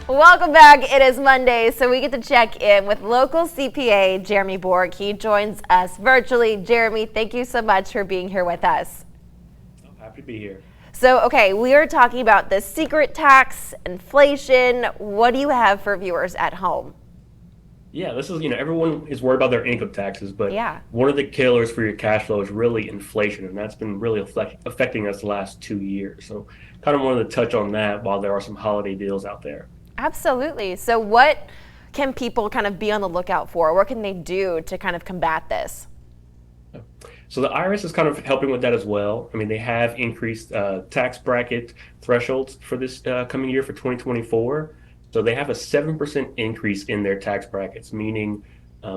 Welcome back. It is Monday, so we get to check in with local CPA Jeromy Bourque. He joins us virtually. Jeromy, thank you so much for being here with us. I'm happy to be here. So, okay, we are talking about the secret tax, inflation. What do you have for viewers at home? Yeah, this is, everyone is worried about their income taxes, but Yeah. one of the killers for your cash flow is really inflation, and that's been really affecting us the last 2 years. So, kind of wanted to touch on that while there are some holiday deals out there. Absolutely. So what can people kind of be on the lookout for? What can they do to kind of combat this? So the IRS is kind of helping with that as well. I mean, they have increased tax bracket thresholds for this coming year for 2024. So they have a 7% increase in their tax brackets, meaning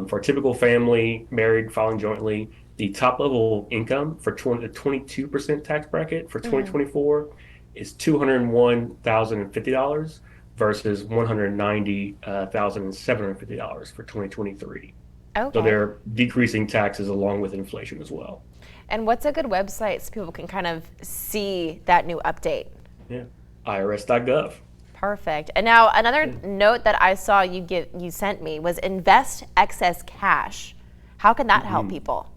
for a typical family, married, filing jointly, the top level income for the 22% tax bracket for 2024 is $201,050 versus $190,750 for 2023. So Okay. they're decreasing taxes along with inflation as well. And what's a good website so people can kind of see that new update? Yeah, IRS.gov. Perfect. And now another note that I saw you sent me was invest excess cash. How can that help people?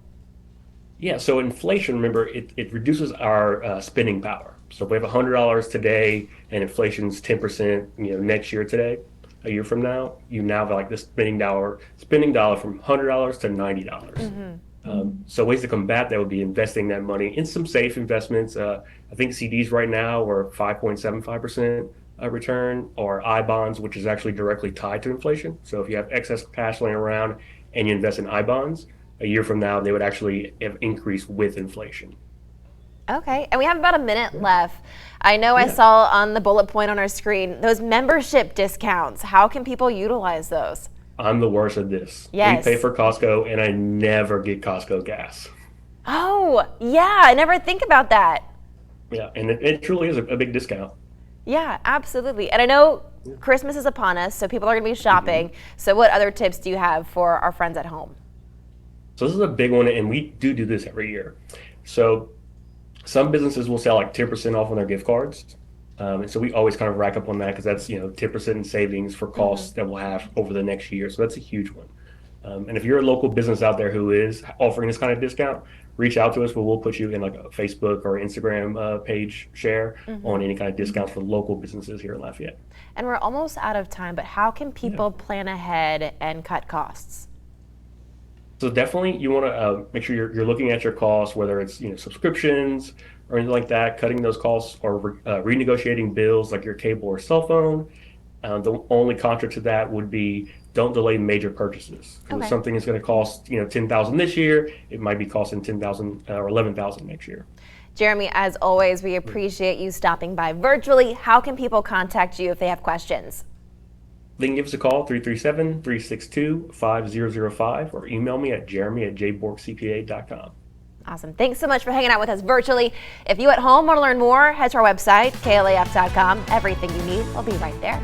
Yeah, so inflation, remember, it reduces our spending power. So if we have $100 today and inflation's 10%, next year today, a year from now, you now have like the spending dollar from $100 to $90. So ways to combat that would be investing that money in some safe investments. I think CDs right now are 5.75% return, or I bonds, which is actually directly tied to inflation. So if you have excess cash laying around and you invest in I bonds, a year from now they would actually have increased with inflation. Okay, and we have about a minute left. I know I Yeah. saw on the bullet point on our screen those membership discounts. How can people utilize those? I'm the worst at this. Yes. We pay for Costco and I never get Costco gas. Oh, yeah, I never think about that. Yeah, and it truly is a big discount. Yeah, absolutely. And I know Christmas is upon us, so people are going to be shopping. So what other tips do you have for our friends at home? So this is a big one, and we do this every year. So some businesses will sell like 10% off on their gift cards. And so we always kind of rack up on that because that's 10% in savings for costs that we'll have over the next year. So that's a huge one. And if you're a local business out there who is offering this kind of discount, reach out to us. We'll put you in like a Facebook or Instagram page share on any kind of discounts for local businesses here in Lafayette. And we're almost out of time, but how can people plan ahead and cut costs? So definitely you want to make sure you're looking at your costs, whether it's subscriptions or anything like that, cutting those costs or renegotiating bills like your cable or cell phone. The only contra to that would be don't delay major purchases. Okay. If something is going to cost $10,000 this year, it might be costing $10,000 or $11,000 next year. Jeromy, as always, we appreciate you stopping by virtually. How can people contact you if they have questions? They can give us a call, 337-362-5005, or email me at jeromy@jbourquecpa.com. Awesome. Thanks so much for hanging out with us virtually. If you at home want to learn more, head to our website, klaf.com. Everything you need will be right there.